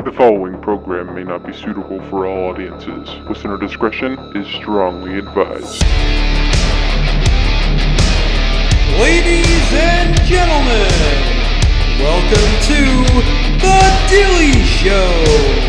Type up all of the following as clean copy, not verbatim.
The following program may not be suitable for all audiences. Listener discretion is strongly advised. Ladies and gentlemen, welcome to the Dilly Show.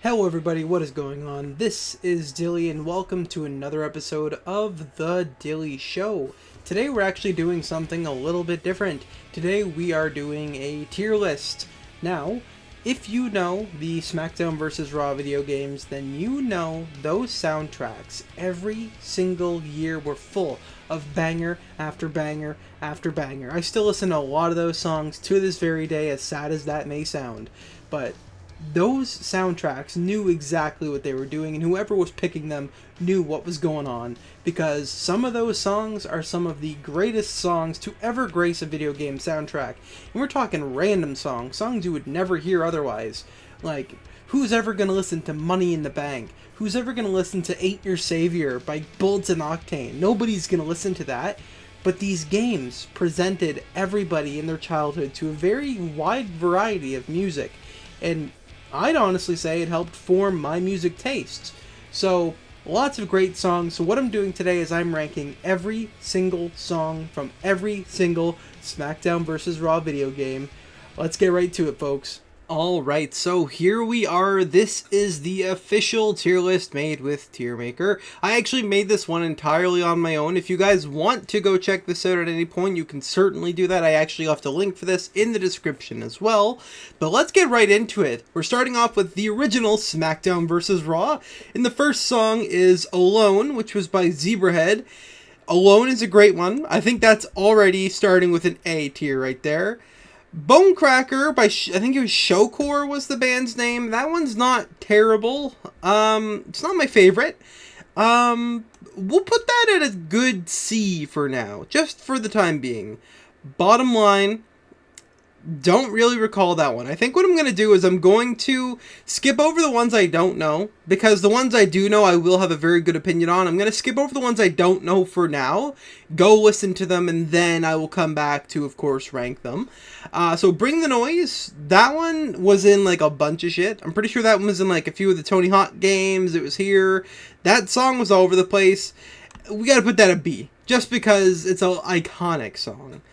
Hello everybody, what is going on? This is Dilly and welcome to another episode of the Dilly Show. Today we're actually doing something a little bit different. Today we are doing a tier list. Now, if you know the Smackdown vs. Raw video games, then you know those soundtracks every single year were full of banger after banger after banger. I still listen to a lot of those songs to this very day, as sad as that may sound. But those soundtracks knew exactly what they were doing, and whoever was picking them knew what was going on, because some of those songs are some of the greatest songs to ever grace a video game soundtrack. And we're talking random songs you would never hear otherwise. Like, who's ever going to listen to Money in the Bank? Who's ever going to listen to Ain't Your Savior by Bullets and Octane? Nobody's going to listen to that. But these games presented everybody in their childhood to a very wide variety of music. And I'd honestly say it helped form my music tastes. So, lots of great songs. So what I'm doing today is I'm ranking every single song from every single SmackDown vs. Raw video game. Let's get right to it, folks. Alright, so here we are. This is the official tier list made with TierMaker. I actually made this one entirely on my own. If you guys want to go check this out at any point, you can certainly do that. I actually left a link for this in the description as well. But let's get right into it. We're starting off with the original SmackDown vs. Raw. And the first song is Alone, which was by Zebrahead. Alone is a great one. I think that's already starting with an A tier right there. Bone Cracker by, I think it was Showcore was the band's name. That one's not terrible. It's not my favorite. We'll put that at a good C for now, just for the time being. Bottom line, don't really recall that one. I think what I'm going to do is I'm going to skip over the ones I don't know, because the ones I do know I will have a very good opinion on. I'm going to skip over the ones I don't know for now, go listen to them, and then I will come back to, of course, rank them. So Bring the Noise, that one was in like a bunch of shit. I'm pretty sure that one was in like a few of the Tony Hawk games. It was here. That song was all over the place. We got to put that at B, just because it's an iconic song.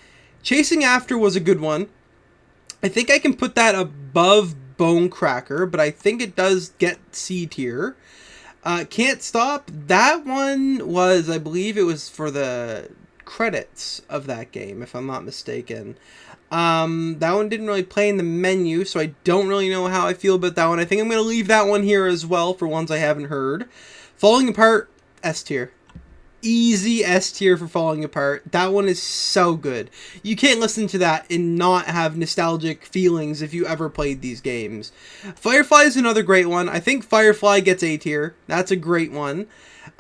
Chasing After was a good one. I think I can put that above Bone Cracker, but I think it does get C tier. Can't Stop, that one was, I believe it was for the credits of that game, if I'm not mistaken. That one didn't really play in the menu, so I don't really know how I feel about that one. I think I'm going to leave that one here as well for ones I haven't heard. Falling Apart, S tier. Easy S tier for Falling Apart. That one is so good. You can't listen to that and not have nostalgic feelings if you ever played these games. Firefly is another great one. I think Firefly gets A tier. That's a great one.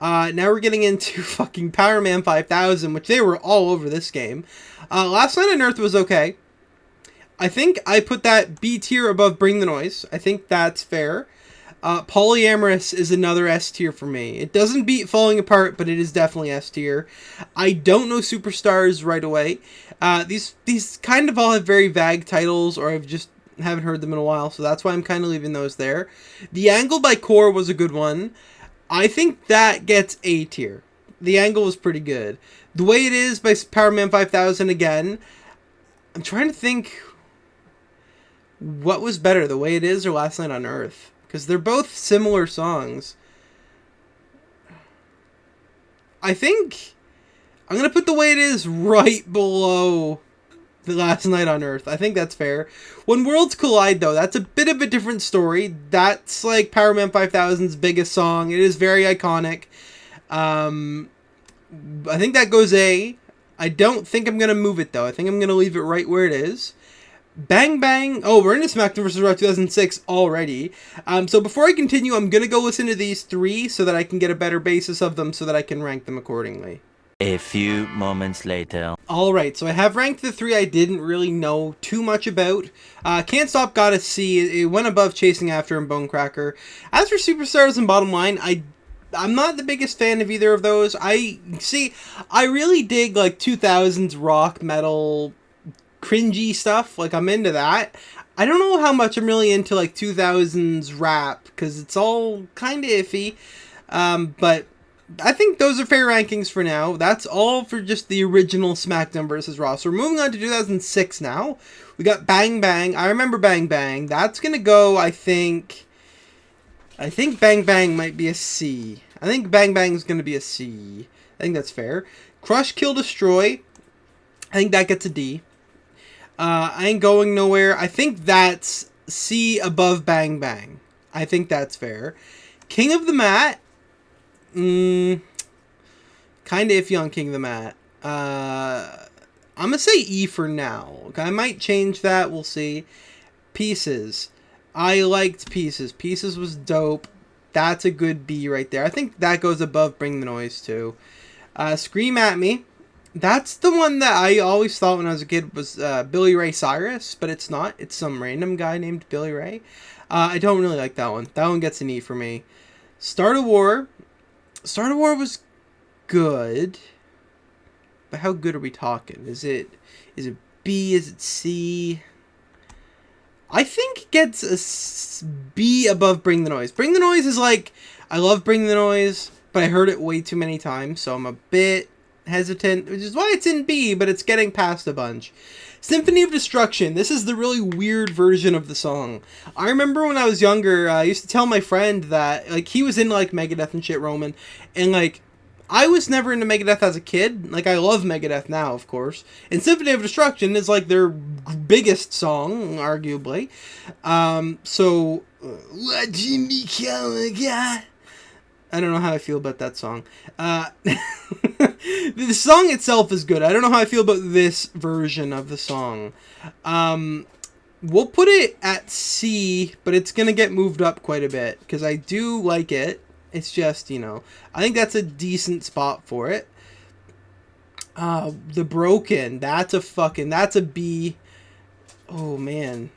Now we're getting into fucking Power Man 5000, which they were all over this game. Last Night on Earth was okay. I think I put that B tier above Bring the Noise. I think that's fair. Polyamorous is another S tier for me. It doesn't beat Falling Apart, but it is definitely S tier. I don't know Superstars right away. These kind of all have very vague titles, or I've just haven't heard them in a while, so that's why I'm kind of leaving those there. The Angle by Core was a good one. I think that gets A tier. The Angle was pretty good. The Way It Is by Power Man 5000 again. I'm trying to think what was better, The Way It Is or Last Night on Earth? Because they're both similar songs. I think I'm going to put The Way It Is right below The Last Night on Earth. I think that's fair. When Worlds Collide, though, that's a bit of a different story. That's like Power Man 5000's biggest song. It is very iconic. I think that goes A. I don't think I'm going to move it, though. I think I'm going to leave it right where it is. Bang Bang. Oh, we're into Smackdown vs. Raw 2006 already. So before I continue, I'm going to go listen to these three so that I can get a better basis of them so that I can rank them accordingly. A few moments later. Alright, so I have ranked the three I didn't really know too much about. Can't Stop got a C. It went above Chasing After and Bone Cracker. As for Superstars and Bottom Line, I'm not the biggest fan of either of those. I really dig like 2000s rock, metal, cringy stuff. Like, I'm into that. I don't know how much I'm really into, like, 2000s rap, because it's all kind of iffy. But I think those are fair rankings for now. That's all for just the original SmackDown vs. Raw. So we're moving on to 2006 now. We got Bang Bang. I remember Bang Bang. That's going to go, I think Bang Bang might be a C. I think Bang Bang's going to be a C. I think that's fair. Crush, Kill, Destroy. I think that gets a D. I Ain't Going Nowhere. I think that's C above Bang Bang. I think that's fair. King of the Mat. Kind of iffy on King of the Mat. I'm going to say E for now. I might change that. We'll see. Pieces. I liked Pieces. Pieces was dope. That's a good B right there. I think that goes above Bring the Noise too. Scream at Me. That's the one that I always thought when I was a kid was Billy Ray Cyrus, but it's not. It's some random guy named Billy Ray. I don't really like that one. That one gets an E for me. Start a War. Start a War was good. But how good are we talking? Is it B? Is it C? I think it gets a B above Bring the Noise. Bring the Noise is like, I love Bring the Noise, but I heard it way too many times, so I'm a bit hesitant, which is why it's in B, but it's getting past a bunch. Symphony of Destruction. This is the really weird version of the song. I remember when I was younger, I used to tell my friend that, like, he was into, like, Megadeth and shit, Roman, and, like, I was never into Megadeth as a kid. Like, I love Megadeth now, of course. And Symphony of Destruction is, like, their biggest song, arguably. So, let Jimmy come again. I don't know how I feel about that song. The song itself is good. I don't know how I feel about this version of the song. We'll put it at C, but it's going to get moved up quite a bit, because I do like it. It's just, you know, I think that's a decent spot for it. The Broken, that's a B. Oh, man.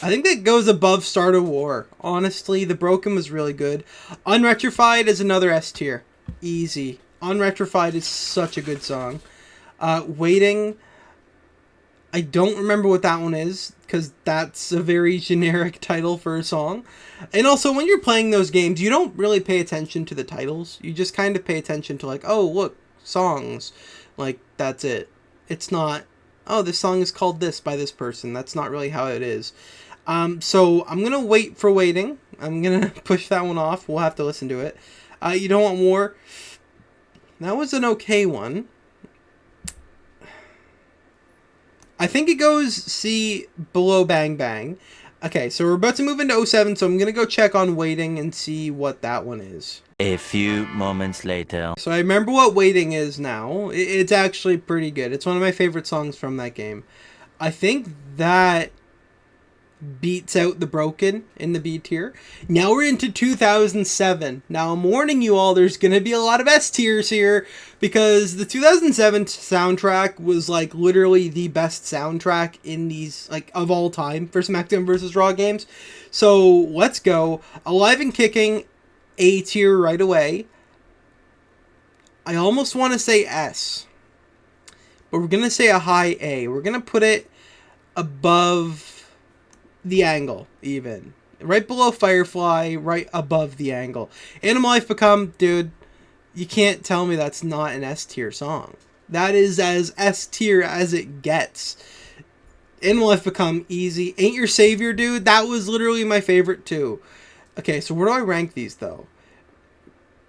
I think that goes above Start a War. Honestly, The Broken was really good. Unretrified is another S tier. Easy. Unretrified is such a good song. Waiting, I don't remember what that one is, because that's a very generic title for a song. And also, when you're playing those games, you don't really pay attention to the titles. You just kind of pay attention to, like, oh, look, songs. Like, that's it. It's not, oh, this song is called this by this person. That's not really how it is. So I'm going to wait for Waiting. I'm going to push that one off. We'll have to listen to it. You Don't Want More. That was an okay one. I think it goes C below Bang Bang. Okay, so we're about to move into 07, so I'm going to go check on Waiting and see what that one is. A few moments later. So I remember what Waiting is now. It's actually pretty good. It's one of my favorite songs from that game. I think that beats out The Broken in the B tier. Now we're into 2007. Now I'm warning you all, there's going to be a lot of S tiers here, because the 2007 soundtrack was, like, literally the best soundtrack in these, like, of all time for SmackDown vs. Raw games. So let's go. Alive and Kicking, A tier right away. I almost want to say S, but we're going to say a high A. We're going to put it above The Angle, even. Right below Firefly, right above The Angle. Animal Life Become, dude, you can't tell me that's not an S tier song. That is as S tier as it gets. Animal Life Become, easy. Ain't Your Savior, dude, that was literally my favorite too. Okay, so where do I rank these though?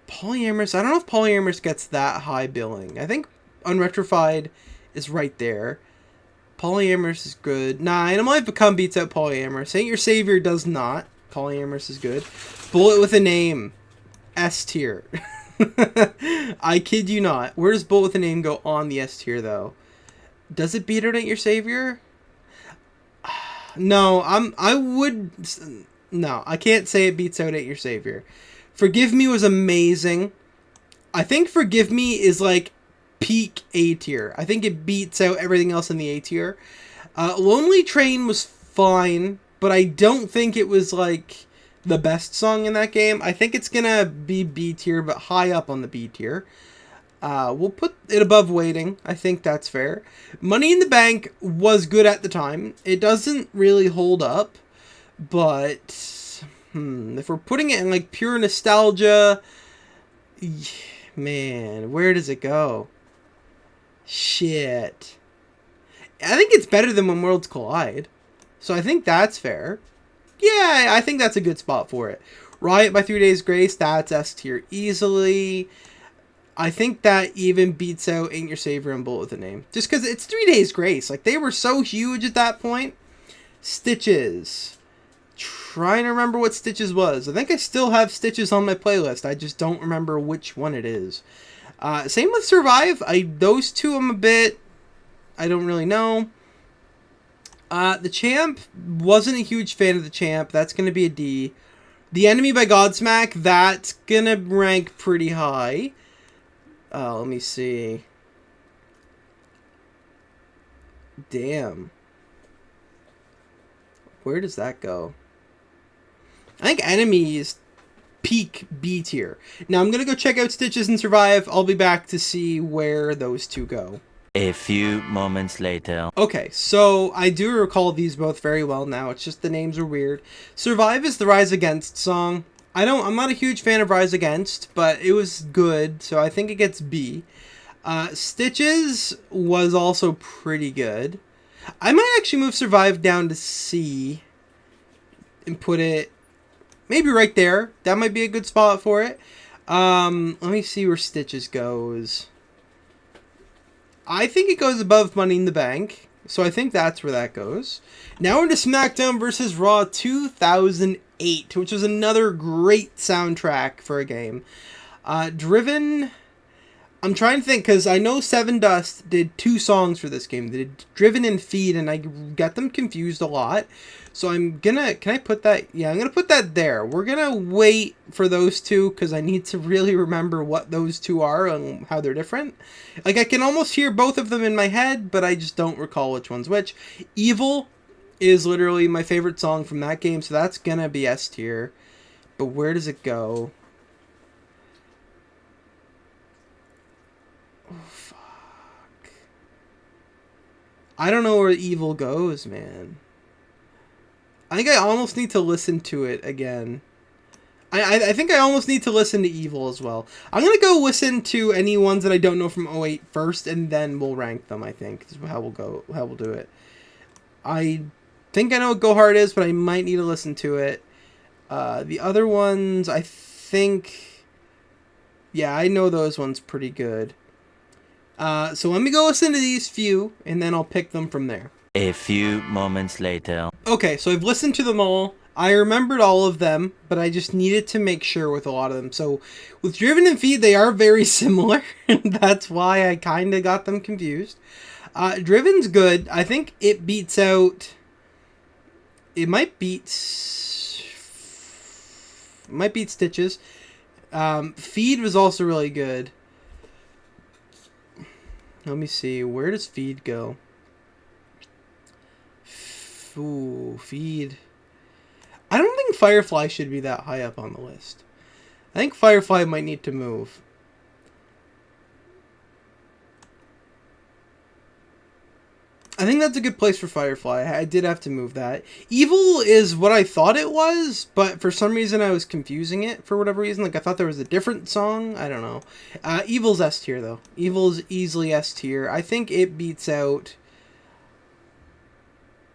Polyamorous, I don't know if Polyamorous gets that high billing. I think Unretrified is right there. Polyamorous is good. Nah, Animal Life Become beats out Polyamorous. Ain't Your Savior does not. Polyamorous is good. Bullet with a Name, S tier. I kid you not. Where does Bullet with a Name go on the S tier though? Does it beat out Ain't Your Savior? No, no, I can't say it beats out Ain't Your Savior. Forgive Me was amazing. I think Forgive Me is like peak A tier. I think it beats out everything else in the A tier. Lonely Train was fine, but I don't think it was like the best song in that game. I think it's gonna be B tier, but high up on the B tier. We'll put it above Waiting. I think that's fair. Money in the Bank was good at the time. It doesn't really hold up, but if we're putting it in like pure nostalgia, man, where does it go? Shit. I think it's better than When Worlds Collide. So I think that's fair. Yeah, I think that's a good spot for it. Riot by 3 Days Grace, that's S tier easily. I think that even beats out Ain't Your Savior and Bullet with a Name. Just because it's 3 Days Grace. Like, they were so huge at that point. Stitches. Trying to remember what Stitches was. I think I still have Stitches on my playlist. I just don't remember which one it is. Same with Survive. Those two I'm a bit... I don't really know. The Champ, wasn't a huge fan of the Champ. That's going to be a D. The Enemy by Godsmack, that's going to rank pretty high. Let me see. Damn. Where does that go? I think Enemy is peak B tier. Now I'm going to go check out Stitches and Survive. I'll be back to see where those two go. A few moments later. Okay, so I do recall these both very well now. It's just the names are weird. Survive is the Rise Against song. I'm not a huge fan of Rise Against, but it was good, so I think it gets B. Stitches was also pretty good. I might actually move Survive down to C and put it maybe right there. That might be a good spot for it. Let me see where Stitches goes. I think it goes above Money in the Bank, so I think that's where that goes. Now we're into SmackDown vs. Raw 2008, which was another great soundtrack for a game. Driven... I'm trying to think, because I know Seven Dust did 2 songs for this game. They did Driven and Feed, and I got them confused a lot. So I'm gonna... Can I put that? Yeah, I'm gonna put that there. We're gonna wait for those two, because I need to really remember what those two are and how they're different. Like, I can almost hear both of them in my head, but I just don't recall which one's which. Evil is literally my favorite song from that game, so that's gonna be S tier. But where does it go? Oh, fuck. I don't know where Evil goes, man. I think I almost need to listen to it again. I think I almost need to listen to Evil as well. I'm going to go listen to any ones that I don't know from 08 first, and then we'll rank them, I think. This is how we'll do it. I think I know what Go Hard is, but I might need to listen to it. The other ones, I think... Yeah, I know those ones pretty good. So let me go listen to these few, and then I'll pick them from there. A few moments later. Okay, so I've listened to them all. I remembered all of them, but I just needed to make sure with a lot of them. So with Driven and Feed, they are very similar, and that's why I kind of got them confused. Driven's good. I think it beats out... It might beat Stitches. Feed was also really good. Let me see. Where does Feed go? Ooh, Feed. I don't think Firefly should be that high up on the list. I think Firefly might need to move. I think that's a good place for Firefly. I did have to move that. Evil is what I thought it was, but for some reason I was confusing it for whatever reason. Like, I thought there was a different song. I don't know. Evil's S tier, though. Evil's easily S tier. I think it beats out...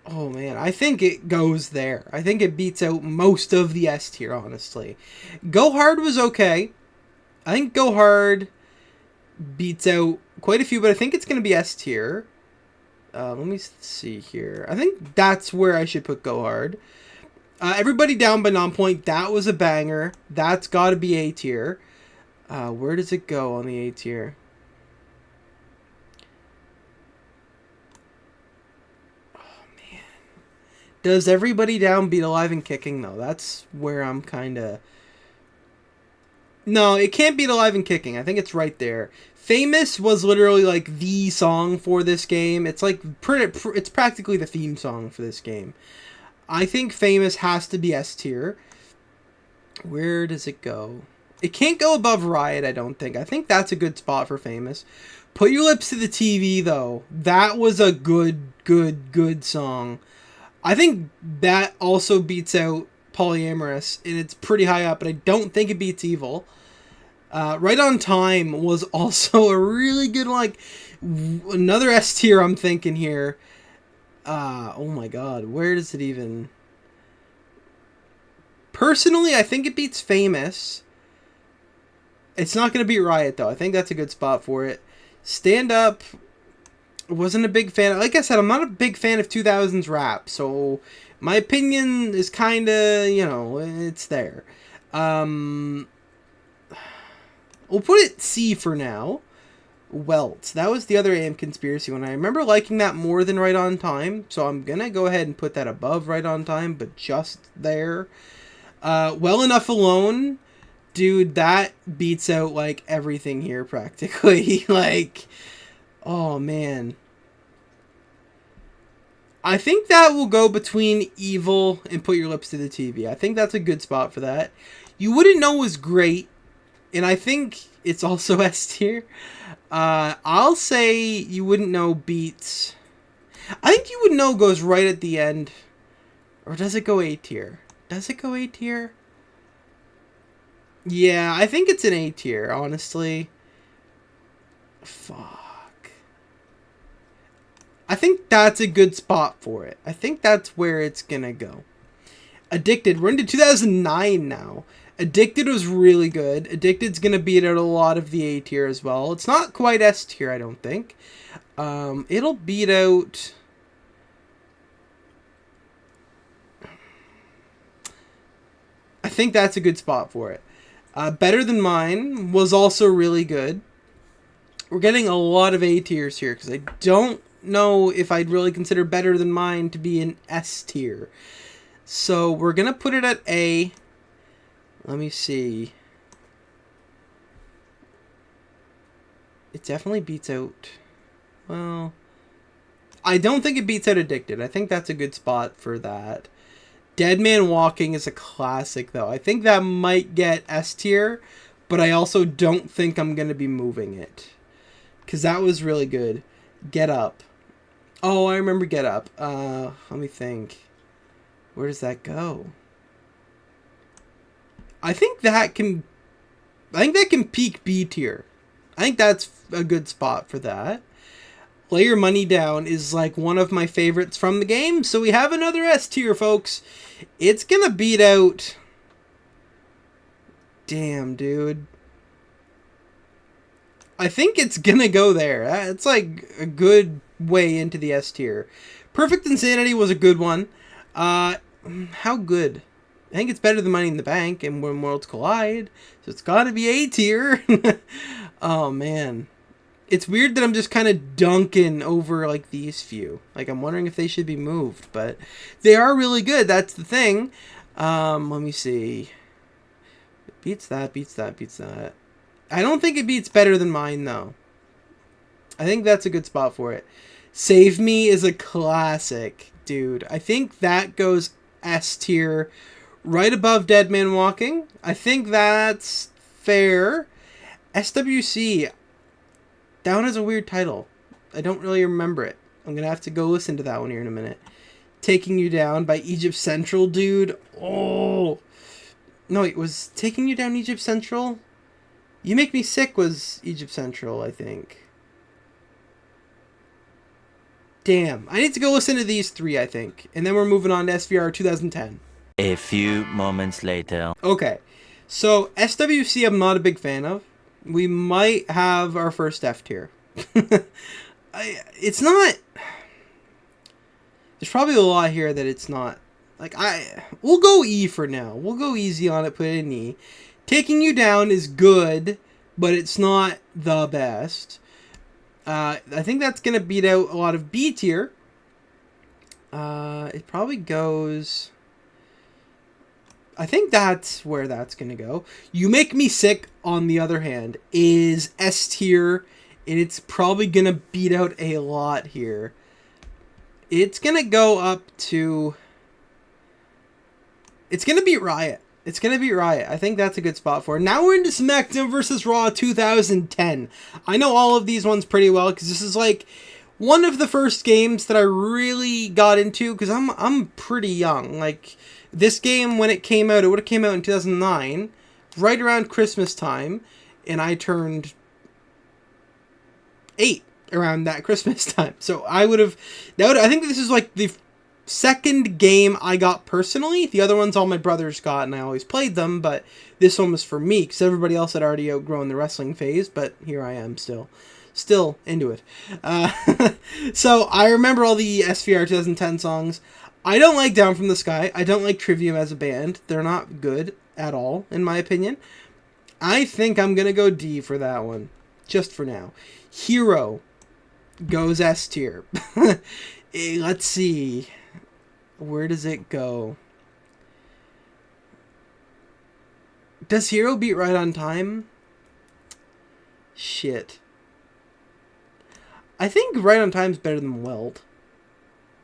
Oh, man. I think it goes there. I think it beats out most of the S tier, honestly. Go Hard was okay. I think Go Hard beats out quite a few, but I think it's going to be S tier. Let me see here. I think that's where I should put Go Hard. Everybody Down by Nonpoint, that was a banger. That's got to be A tier. Where does it go on the A tier? Does Everybody Down beat Alive and Kicking, though? That's where I'm kind of... No, it can't beat Alive and Kicking. I think it's right there. Famous was literally, like, the song for this game. It's, like, it's practically the theme song for this game. I think Famous has to be S tier. Where does it go? It can't go above Riot, I don't think. I think that's a good spot for Famous. Put Your Lips to the TV, though. That was a good song. I think that also beats out Polyamorous, and it's pretty high up, but I don't think it beats Evil. Right on Time was also a really good, like, another S tier I'm thinking here. Oh my god, where does it even... Personally, I think it beats Famous. It's not going to beat Riot, though. I think that's a good spot for it. Stand Up, wasn't a big fan. Like I said, I'm not a big fan of 2000s rap, so my opinion is kind of, you know, it's there. We'll put it C for now. Welt. That was the other AM Conspiracy one. I remember liking that more than Right on Time, so I'm going to go ahead and put that above Right on Time, but just there. Well Enough Alone. Dude, that beats out, like, everything here, practically. Like, oh, man. I think that will go between Evil and Put Your Lips to the TV. I think that's a good spot for that. You Wouldn't Know was great, and I think it's also S tier. I'll say You Wouldn't Know beats... I think You Wouldn't Know goes right at the end. Or does it go A tier? Does it go A tier? Yeah, I think it's an A tier, honestly. Fuck. I think that's a good spot for it. I think that's where it's gonna go. Addicted. We're into 2009 now. Addicted was really good. Addicted's gonna beat out a lot of the A tier as well. It's not quite S tier, I don't think. It'll beat out... I think that's a good spot for it. Better Than Mine was also really good. We're getting a lot of A tiers here because I don't know if I'd really consider Better Than Mine to be an S tier. So we're going to put it at A. Let me see. It definitely beats out... Well, I don't think it beats out Addicted. I think that's a good spot for that. Dead Man Walking is a classic, though. I think that might get S tier, but I also don't think I'm going to be moving it. Because that was really good. Get Up. Oh, I remember Get Up. Let me think. Where does that go? I think that can peak B tier. I think that's a good spot for that. Lay Your Money Down is like one of my favorites from the game, so we have another S tier, folks. It's gonna beat out... Damn, dude. I think it's gonna go there. It's like a good way into the S tier. Perfect Insanity was a good one. How good? I think it's better than Money in the Bank and When Worlds Collide, so it's gotta be A tier. Oh, man. It's weird that I'm just kind of dunking over, like, these few. Like, I'm wondering if they should be moved, but they are really good. That's the thing. Let me see. It beats that, beats that, beats that. I don't think it beats Better Than Mine, though. I think that's a good spot for it. Save Me is a classic, dude. I think that goes S tier right above Dead Man Walking. I think that's fair. SWC... That one has a weird title. I don't really remember it. I'm going to have to go listen to that one here in a minute. Taking You Down by Egypt Central, dude. Oh. No, it was Taking You Down Egypt Central? You Make Me Sick was Egypt Central, I think. Damn. I need to go listen to these three, I think. And then we're moving on to SVR 2010. A few moments later. Okay. So, SWC I'm not a big fan of. We might have our first F tier. It's not... There's probably a lot here that it's not. Like, we'll go E for now. We'll go easy on it, put it in E. Taking You Down is good, but it's not the best. I think that's going to beat out a lot of B tier. It probably goes... I think that's where that's going to go. You Make Me Sick, on the other hand, is S tier, and it's probably going to beat out a lot here. It's going to go up to... It's going to beat Riot. It's going to beat Riot. I think that's a good spot for it. Now we're into SmackDown vs. Raw 2010. I know all of these ones pretty well because this is like one of the first games that I really got into because I'm pretty young. Like, this game, when it came out, it would have came out in 2009, right around Christmas time, and I turned 8 around that Christmas time. So I think this is like the second game I got personally. The other ones all my brothers got and I always played them, but this one was for me because everybody else had already outgrown the wrestling phase, but here I am still into it. So I remember all the SVR 2010 songs. I don't like Down From the Sky. I don't like Trivium as a band. They're not good at all, in my opinion. I think I'm going to go D for that one, just for now. Hero goes S tier. Let's see. Where does it go? Does Hero beat Right on Time? Shit. I think Right on Time's better than Welt.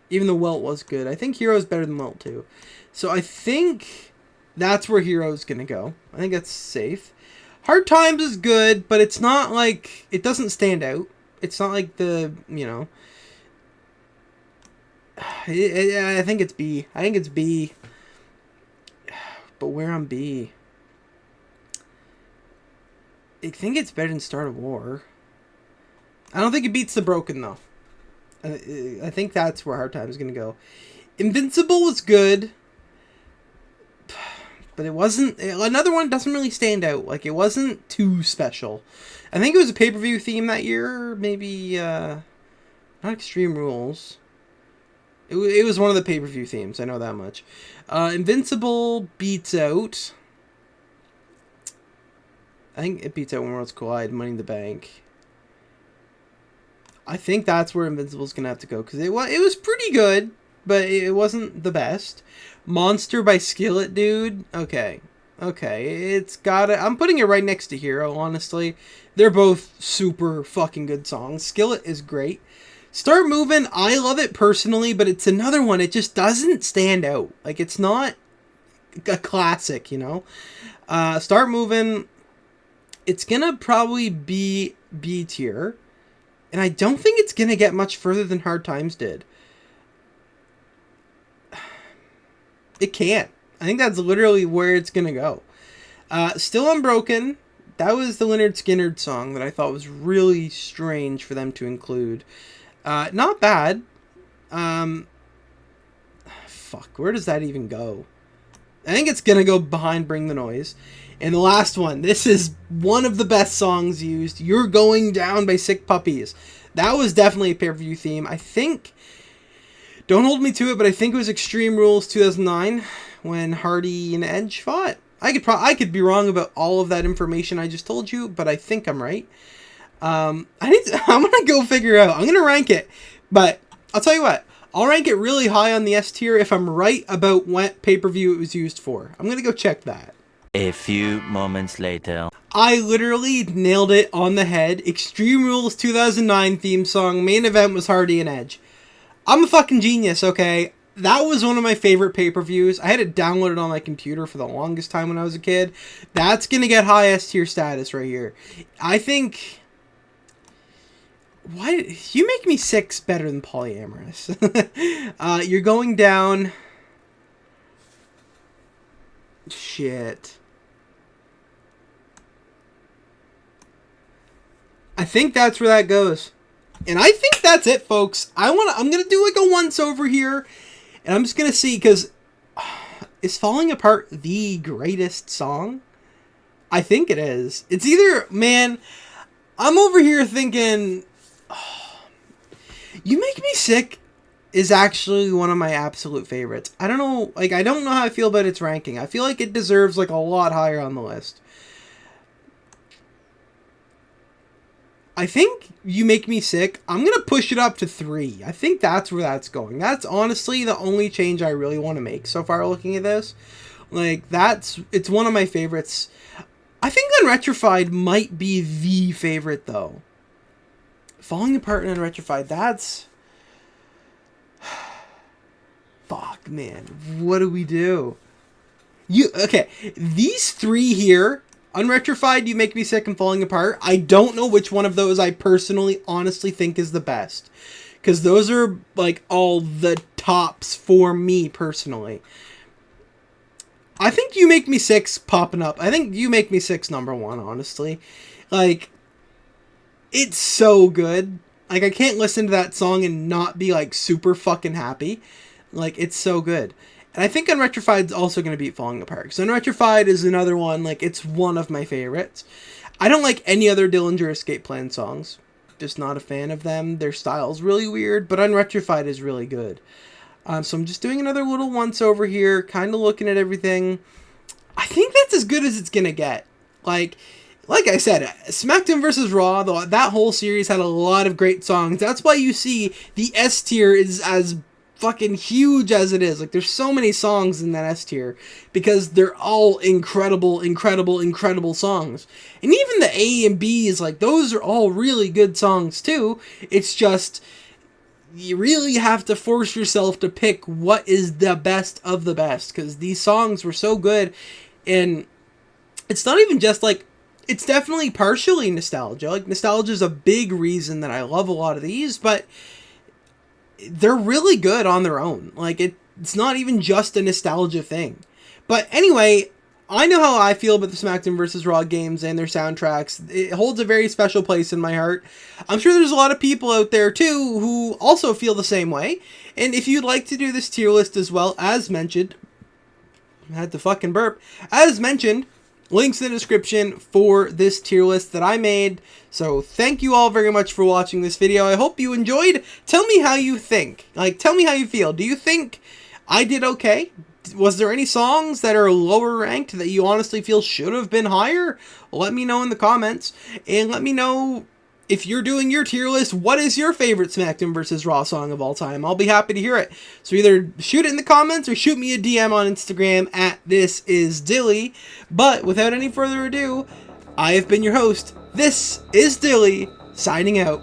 Even though Welt was good. I think Hero's better than Welt too. So I think that's where Hero's gonna go. I think that's safe. Hard Times is good, but it's not like... It doesn't stand out. It's not like the, you know... I think it's B. I think it's B. But where on B? I think it's better than Start of War. I don't think it beats The Broken, though. I think that's where Hard Time is going to go. Invincible was good. But it wasn't... Another one doesn't really stand out. Like, it wasn't too special. I think it was a pay-per-view theme that year. Maybe, not Extreme Rules. It was one of the pay-per-view themes, I know that much. Invincible beats out... I think it beats out When Worlds Collide, Money in the Bank. I think that's where Invincible's going to have to go, because it was pretty good, but it wasn't the best. Monster by Skillet Dude? Okay, it's got it. I'm putting it right next to Hero, honestly. They're both super fucking good songs. Skillet is great. Start Moving, I love it personally, but it's another one. It just doesn't stand out. Like, it's not a classic, you know? Start Moving, it's gonna probably be B tier. And I don't think it's gonna get much further than Hard Times did. It can't. I think that's literally where it's gonna go. Still Unbroken, that was the Lynyrd Skynyrd song that I thought was really strange for them to include. Not bad. Fuck, where does that even go? I think it's gonna go behind Bring the Noise. And the last one, this is one of the best songs used, You're Going Down by Sick Puppies. That was definitely a pay-per-view theme. I think, don't hold me to it, but I think it was Extreme Rules 2009 when Hardy and Edge fought. I could be wrong about all of that information I just told you, but I think I'm right. I'm gonna go figure out. I'm gonna rank it, but I'll tell you what. I'll rank it really high on the S tier if I'm right about what pay-per-view it was used for. I'm gonna go check that. A few moments later. I literally nailed it on the head. Extreme Rules 2009 theme song. Main event was Hardy and Edge. I'm a fucking genius, okay? That was one of my favorite pay-per-views. I had it downloaded on my computer for the longest time when I was a kid. That's gonna get high S tier status right here. I think... Why you make me 6 better than Polyamorous? You're going down. Shit. I think that's where that goes. And I think that's it, folks. I'm gonna do like a once over here, and I'm just gonna see, because is Falling Apart the greatest song? I think it is. It's either, man, I'm over here thinking, You Make Me Sick is actually one of my absolute favorites. I don't know, like, I don't know how I feel about its ranking. I feel like it deserves, like, a lot higher on the list. I think You Make Me Sick, I'm going to push it up to 3. I think that's where that's going. That's honestly the only change I really want to make so far looking at this. Like, it's one of my favorites. I think Unretrified might be the favorite, though. Falling Apart and Unretrified, that's... Fuck, man. What do we do? Okay, these three here, Unretrified, You Make Me Sick, and Falling Apart, I don't know which one of those I personally, honestly think is the best. Because those are, like, all the tops for me, personally. I think You Make Me Sick's popping up. I think You Make Me Sick's number one, honestly. Like, it's so good. Like, I can't listen to that song and not be, like, super fucking happy. Like, it's so good. And I think Unretrified's also going to beat Falling Apart. Because Unretrified is another one, like, it's one of my favorites. I don't like any other Dillinger Escape Plan songs. Just not a fan of them. Their style's really weird, but Unretrified is really good. So I'm just doing another little once over here, kind of looking at everything. I think that's as good as it's going to get. Like I said, SmackDown vs. Raw, that whole series had a lot of great songs. That's why you see the S tier is as fucking huge as it is. Like, there's so many songs in that S tier because they're all incredible songs. And even the A and B's, like, those are all really good songs too. It's just, you really have to force yourself to pick what is the best of the best, because these songs were so good. And it's not even just like, it's definitely partially nostalgia. Like, nostalgia is a big reason that I love a lot of these, but they're really good on their own. Like, it's not even just a nostalgia thing. But anyway, I know how I feel about the SmackDown vs. Raw games and their soundtracks. It holds a very special place in my heart. I'm sure there's a lot of people out there too who also feel the same way. And if you'd like to do this tier list as well, as mentioned, I had to fucking burp, as mentioned, links in the description for this tier list that I made. So thank you all very much for watching this video. I hope you enjoyed. Tell me how you think. Like, tell me how you feel. Do you think I did okay? Was there any songs that are lower ranked that you honestly feel should have been higher? Let me know in the comments. And let me know, if you're doing your tier list, what is your favorite SmackDown vs. Raw song of all time? I'll be happy to hear it. So either shoot it in the comments or shoot me a DM on Instagram at ThisIsDilly. But without any further ado, I have been your host. This is Dilly, signing out.